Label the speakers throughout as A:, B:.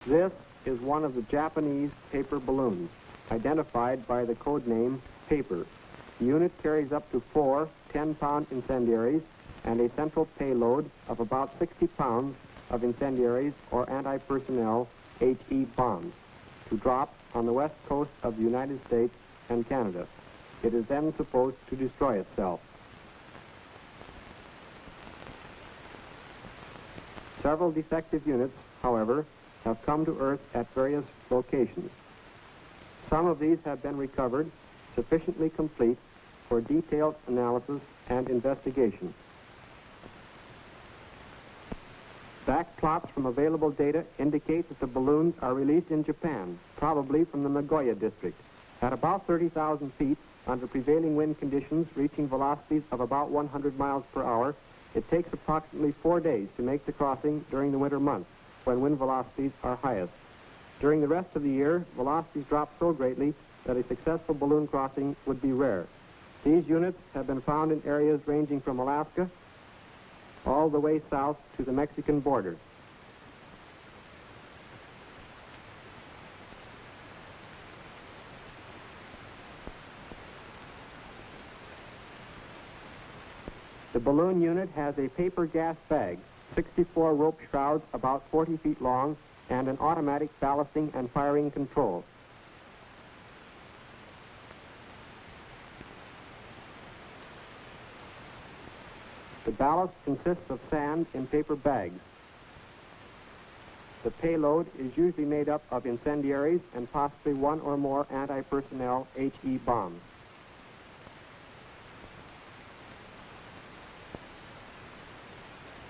A: This is one of the Japanese paper balloons, identified by the code name Paper. The unit carries up to 4 10-pound incendiaries and a central payload of about 60 pounds of incendiaries or anti-personnel HE bombs to drop on the west coast of the United States and Canada. It is then supposed to destroy itself. Several defective units, however, have come to Earth at various locations. Some of these have been recovered, sufficiently complete for detailed analysis and investigation. Back plots from available data indicate that the balloons are released in Japan, probably from the Nagoya district, at about 30,000 feet under prevailing wind conditions reaching velocities of about 100 miles per hour. It takes approximately 4 days to make the crossing during the winter months, when wind velocities are highest. During the rest of the year, velocities drop so greatly that a successful balloon crossing would be rare. These units have been found in areas ranging from Alaska all the way south to the Mexican border. The balloon unit has a paper gas bag, 64 rope shrouds about 40 feet long, and an automatic ballasting and firing control. The ballast consists of sand in paper bags. The payload is usually made up of incendiaries and possibly one or more anti-personnel HE bombs.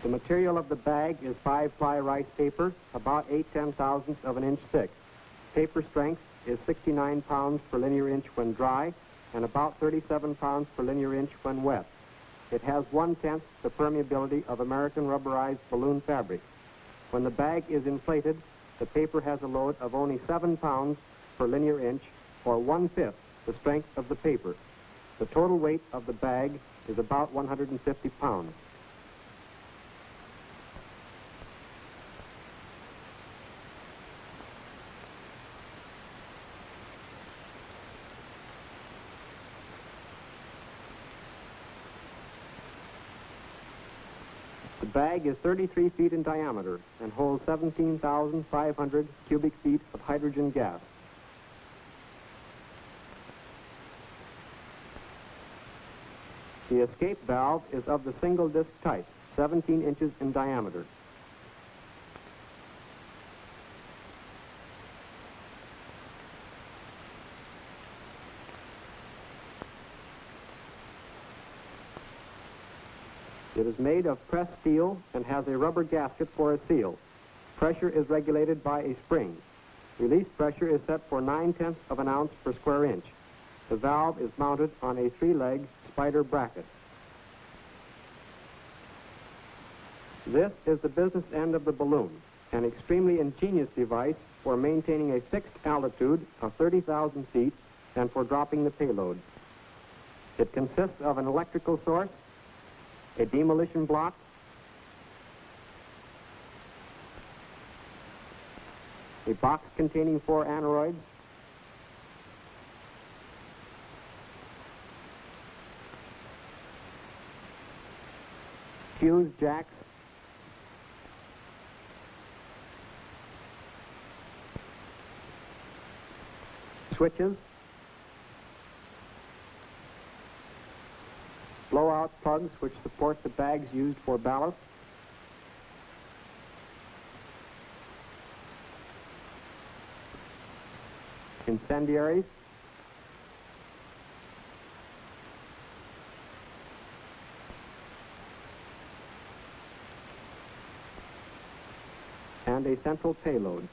A: The material of the bag is 5-ply rice paper, about 8/10,000ths of an inch thick. Paper strength is 69 pounds per linear inch when dry and about 37 pounds per linear inch when wet. It has 1/10 the permeability of American rubberized balloon fabric. When the bag is inflated, the paper has a load of only 7 pounds per linear inch, or 1/5 the strength of the paper. The total weight of the bag is about 150 pounds. The bag is 33 feet in diameter and holds 17,500 cubic feet of hydrogen gas. The escape valve is of the single disc type, 17 inches in diameter. It is made of pressed steel and has a rubber gasket for a seal. Pressure is regulated by a spring. Release pressure is set for 9/10 of an ounce per square inch. The valve is mounted on a 3-leg spider bracket. This is the business end of the balloon, an extremely ingenious device for maintaining a fixed altitude of 30,000 feet and for dropping the payload. It consists of an electrical source, a demolition block, a box containing 4 aneroids, fuse jacks, switches, blowout plugs which support the bags used for ballast, incendiaries, and a central payload.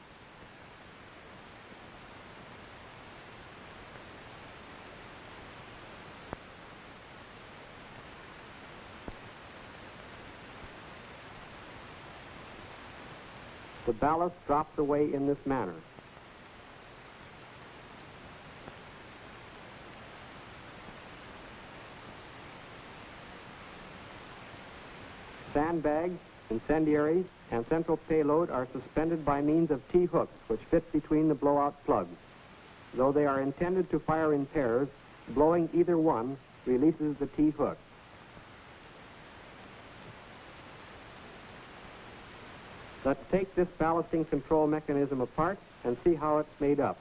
A: The ballast drops away in this manner. Sandbags, incendiaries, and central payload are suspended by means of T-hooks which fit between the blowout plugs. Though they are intended to fire in pairs, blowing either one releases the T-hook. Let's take this ballasting control mechanism apart and see how it's made up.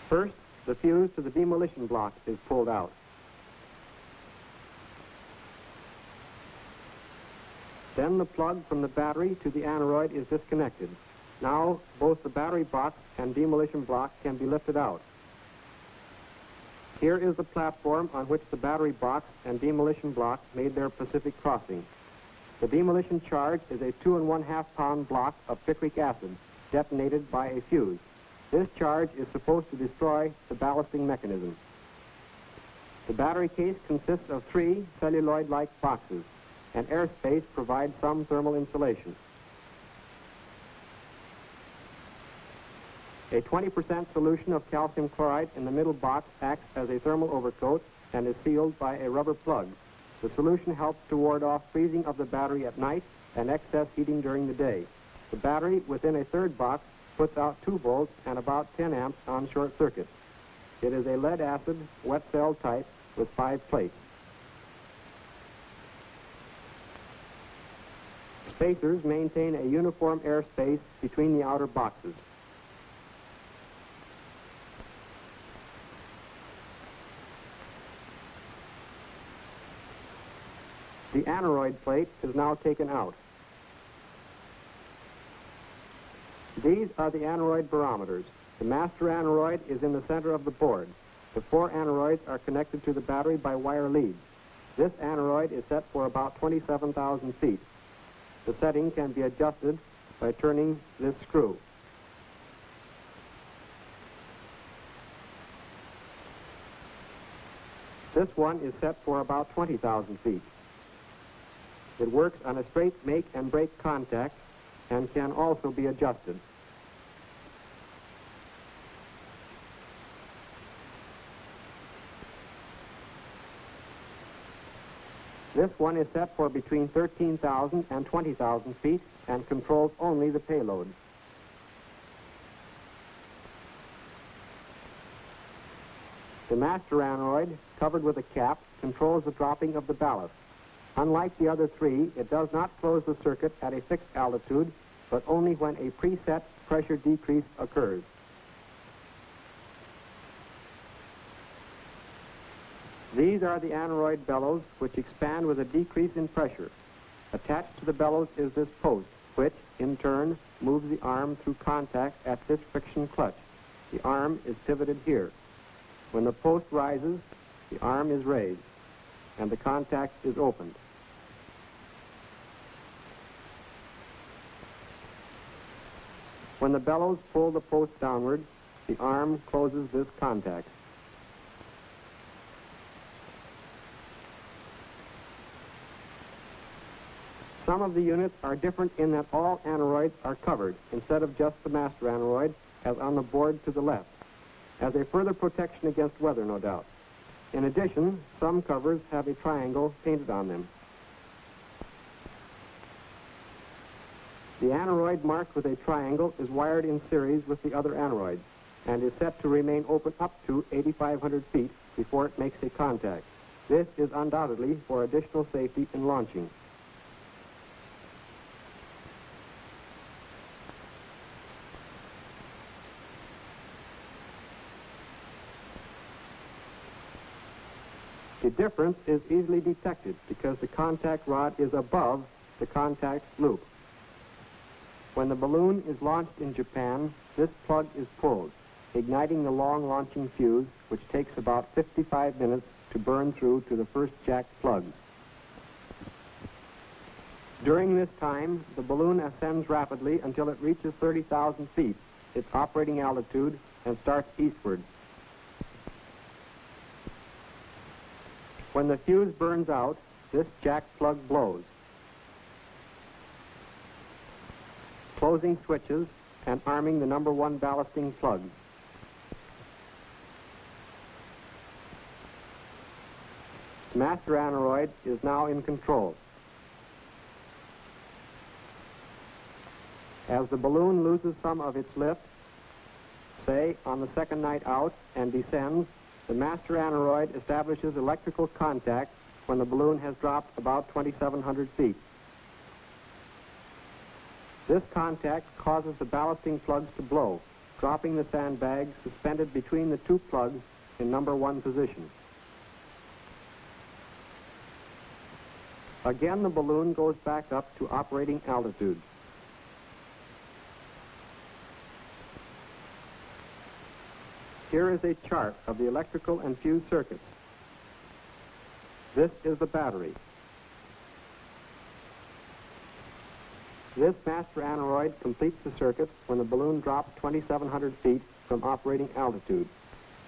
A: First, the fuse to the demolition block is pulled out. Then the plug from the battery to the aneroid is disconnected. Now, both the battery box and demolition block can be lifted out. Here is the platform on which the battery box and demolition block made their Pacific crossing. The demolition charge is a 2 1/2 pound block of picric acid detonated by a fuse. This charge is supposed to destroy the ballasting mechanism. The battery case consists of 3 celluloid-like boxes, and airspace provides some thermal insulation. A 20% solution of calcium chloride in the middle box acts as a thermal overcoat and is sealed by a rubber plug. The solution helps to ward off freezing of the battery at night and excess heating during the day. The battery within a third box puts out 2 volts and about 10 amps on short circuit. It is a lead-acid wet cell type with 5 plates. Spacers maintain a uniform airspace between the outer boxes. The aneroid plate is now taken out. These are the aneroid barometers. The master aneroid is in the center of the board. The 4 aneroids are connected to the battery by wire leads. This aneroid is set for about 27,000 feet. The setting can be adjusted by turning this screw. This one is set for about 20,000 feet. It works on a straight make and break contact and can also be adjusted. This one is set for between 13,000 and 20,000 feet and controls only the payload. The master aneroid, covered with a cap, controls the dropping of the ballast. Unlike the other 3, it does not close the circuit at a fixed altitude, but only when a preset pressure decrease occurs. These are the aneroid bellows, which expand with a decrease in pressure. Attached to the bellows is this post, which, in turn, moves the arm through contact at this friction clutch. The arm is pivoted here. When the post rises, the arm is raised, and the contact is opened. When the bellows pull the post downward, the arm closes this contact. Some of the units are different in that all aneroids are covered instead of just the master aneroid, as on the board to the left, as a further protection against weather, no doubt. In addition, some covers have a triangle painted on them. The aneroid marked with a triangle is wired in series with the other aneroids and is set to remain open up to 8,500 feet before it makes a contact. This is undoubtedly for additional safety in launching. The difference is easily detected because the contact rod is above the contact loop. When the balloon is launched in Japan, this plug is pulled, igniting the long launching fuse, which takes about 55 minutes to burn through to the first jack plugs. During this time, the balloon ascends rapidly until it reaches 30,000 feet, its operating altitude, and starts eastward. When the fuse burns out, this jack plug blows, closing switches and arming the number 1 ballasting plug. The master aneroid is now in control. As the balloon loses some of its lift, say on the second night out, and descends, the master aneroid establishes electrical contact when the balloon has dropped about 2,700 feet. This contact causes the ballasting plugs to blow, dropping the sandbags suspended between the two plugs in number 1 position. Again, the balloon goes back up to operating altitude. Here is a chart of the electrical and fuse circuits. This is the battery. This master aneroid completes the circuit when the balloon drops 2,700 feet from operating altitude.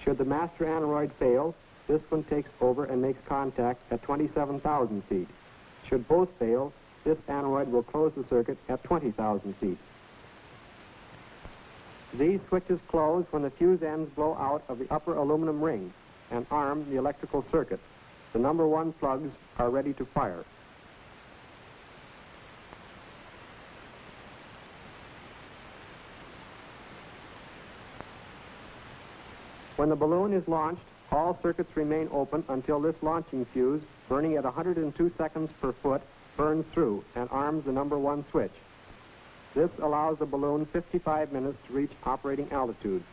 A: Should the master aneroid fail, this one takes over and makes contact at 27,000 feet. Should both fail, this aneroid will close the circuit at 20,000 feet. These switches close when the fuse ends blow out of the upper aluminum ring and arm the electrical circuit. The number 1 plugs are ready to fire. When the balloon is launched, all circuits remain open until this launching fuse, burning at 102 seconds per foot, burns through and arms the number 1 switch. This allows the balloon 55 minutes to reach operating altitude.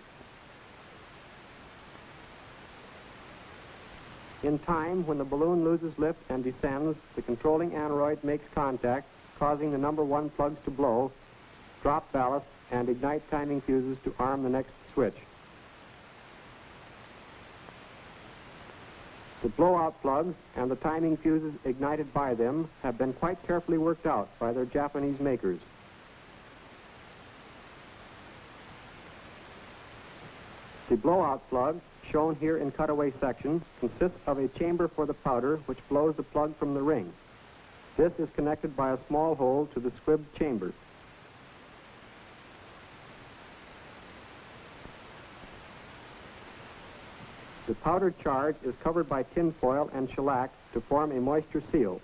A: In time, when the balloon loses lift and descends, the controlling aneroid makes contact, causing the number 1 plugs to blow, drop ballast, and ignite timing fuses to arm the next switch. The blowout plugs and the timing fuses ignited by them have been quite carefully worked out by their Japanese makers. The blowout plug, shown here in cutaway section, consists of a chamber for the powder which blows the plug from the ring. This is connected by a small hole to the squib chamber. The powder charge is covered by tin foil and shellac to form a moisture seal.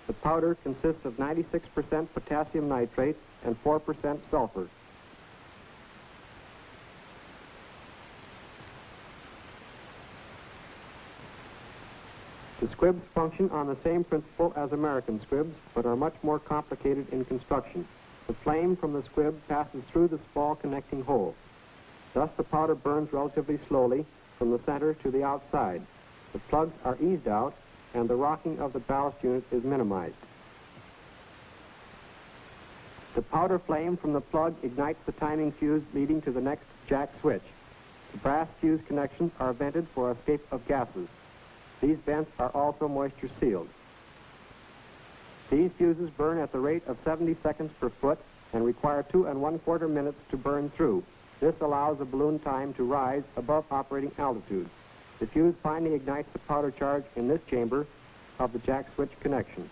A: The powder consists of 96% potassium nitrate and 4% sulfur. The squibs function on the same principle as American squibs, but are much more complicated in construction. The flame from the squib passes through the small connecting hole. Thus the powder burns relatively slowly from the center to the outside. The plugs are eased out, and the rocking of the ballast unit is minimized. The powder flame from the plug ignites the timing fuse leading to the next jack switch. The brass fuse connections are vented for escape of gases. These vents are also moisture sealed. These fuses burn at the rate of 70 seconds per foot and require 2 1/4 minutes to burn through. This allows the balloon time to rise above operating altitude. The fuse finally ignites the powder charge in this chamber of the jack switch connection.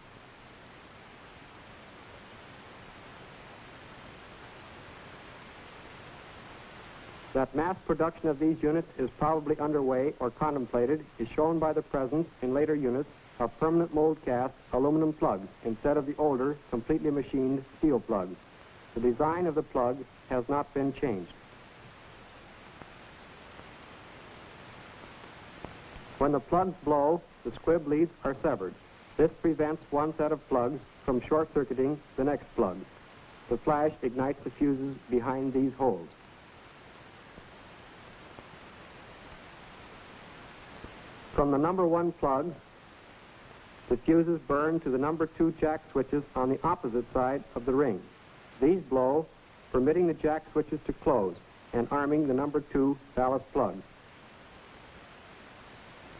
A: That mass production of these units is probably underway or contemplated is shown by the presence in later units of permanent mold cast aluminum plugs instead of the older, completely machined steel plugs. The design of the plug has not been changed. When the plugs blow, the squib leads are severed. This prevents one set of plugs from short-circuiting the next plug. The flash ignites the fuses behind these holes. From the number 1 plugs, the fuses burn to the number 2 jack switches on the opposite side of the ring. These blow, permitting the jack switches to close and arming the number 2 ballast plug.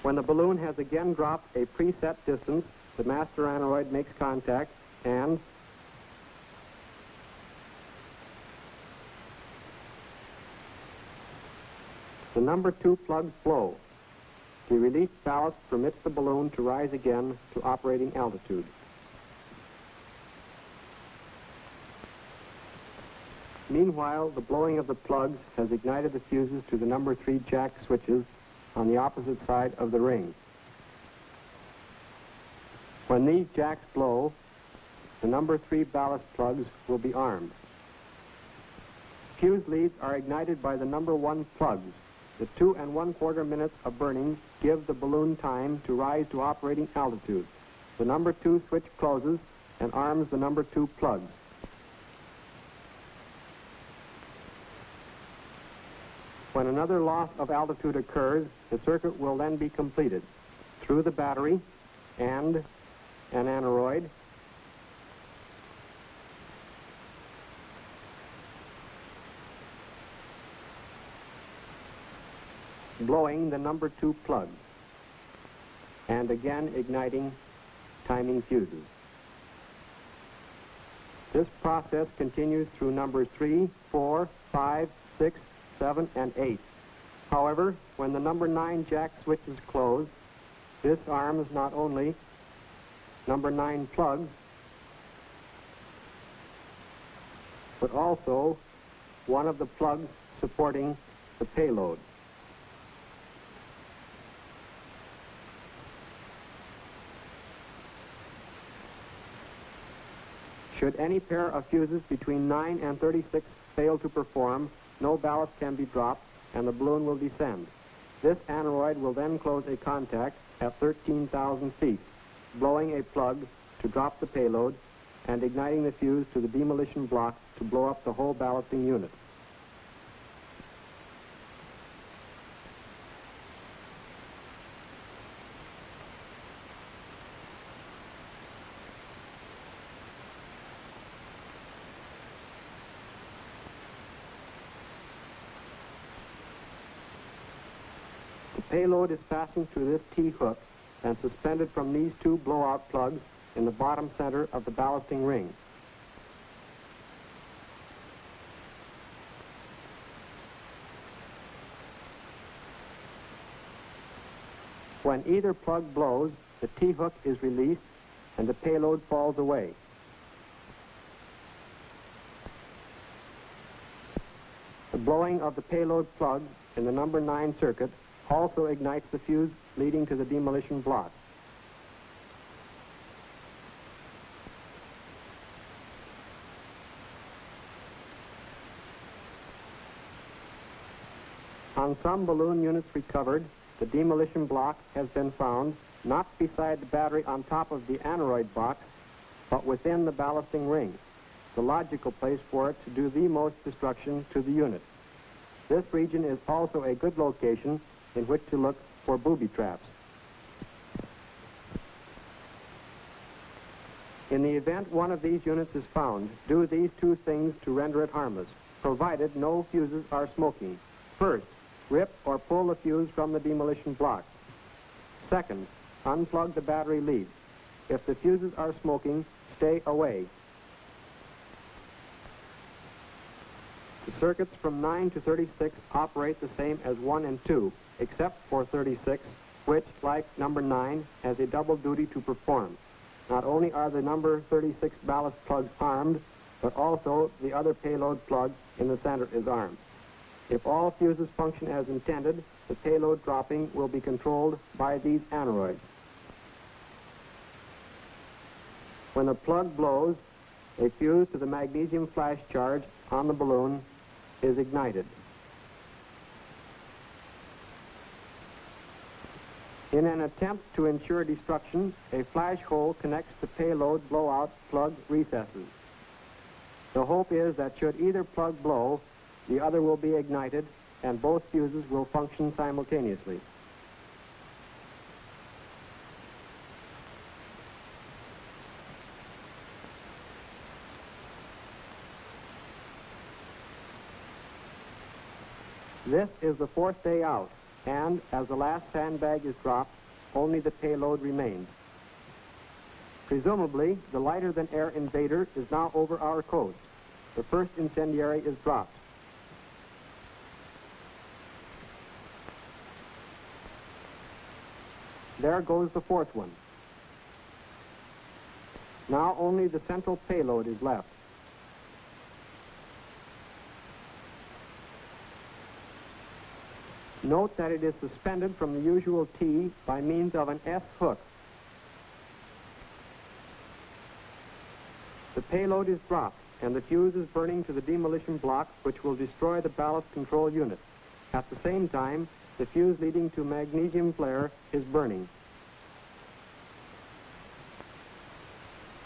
A: When the balloon has again dropped a preset distance, the master aneroid makes contact and the number 2 plugs blow. The released ballast permits the balloon to rise again to operating altitude. Meanwhile, the blowing of the plugs has ignited the fuses to the number 3 jack switches on the opposite side of the ring. When these jacks blow, the number 3 ballast plugs will be armed. Fuse leads are ignited by the number 1 plugs. The 2 1/4 minutes of burning give the balloon time to rise to operating altitude. The number 2 switch closes and arms the number 2 plugs. When another loss of altitude occurs, the circuit will then be completed through the battery and an aneroid, blowing the number 2 plugs, and again igniting timing fuses. This process continues through numbers 3, 4, 5, 6, 7, and 8. However, when the number 9 jack switch is closed, this arms not only number 9 plugs, but also one of the plugs supporting the payload. Should any pair of fuses between 9 and 36 fail to perform, no ballast can be dropped and the balloon will descend. This aneroid will then close a contact at 13,000 feet, blowing a plug to drop the payload and igniting the fuse to the demolition block to blow up the whole ballasting unit. The payload is fastened to this T-hook and suspended from these 2 blowout plugs in the bottom center of the ballasting ring. When either plug blows, the T-hook is released and the payload falls away. The blowing of the payload plug in the number 9 circuit also ignites the fuse leading to the demolition block. On some balloon units recovered, the demolition block has been found not beside the battery on top of the aneroid box, but within the ballasting ring, the logical place for it to do the most destruction to the unit. This region is also a good location in which to look for booby traps. In the event one of these units is found, do these 2 things to render it harmless, provided no fuses are smoking. First, rip or pull the fuse from the demolition block. Second, unplug the battery lead. If the fuses are smoking, stay away. The circuits from 9 to 36 operate the same as 1 and 2, except for 36, which, like number 9, has a double duty to perform. Not only are the number 36 ballast plugs armed, but also the other payload plug in the center is armed. If all fuses function as intended, the payload dropping will be controlled by these aneroids. When the plug blows, a fuse to the magnesium flash charge on the balloon is ignited. In an attempt to ensure destruction, a flash hole connects the payload blowout plug recesses. The hope is that should either plug blow, the other will be ignited and both fuses will function simultaneously. This is the 4th day out, and as the last sandbag is dropped, only the payload remains. Presumably, the lighter-than-air invader is now over our coast. The first incendiary is dropped. There goes the 4th one. Now only the central payload is left. Note that it is suspended from the usual T by means of an S hook. The payload is dropped, and the fuse is burning to the demolition block, which will destroy the ballast control unit. At the same time, the fuse leading to magnesium flare is burning.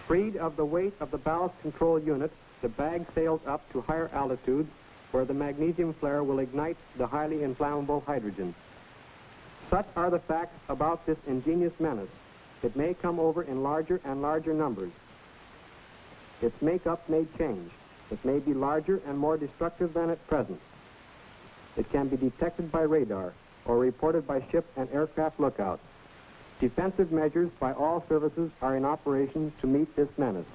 A: Freed of the weight of the ballast control unit, the bag sails up to higher altitudes, where the magnesium flare will ignite the highly inflammable hydrogen. Such are the facts about this ingenious menace. It may come over in larger and larger numbers. Its makeup may change. It may be larger and more destructive than at present. It can be detected by radar or reported by ship and aircraft lookouts. Defensive measures by all services are in operation to meet this menace.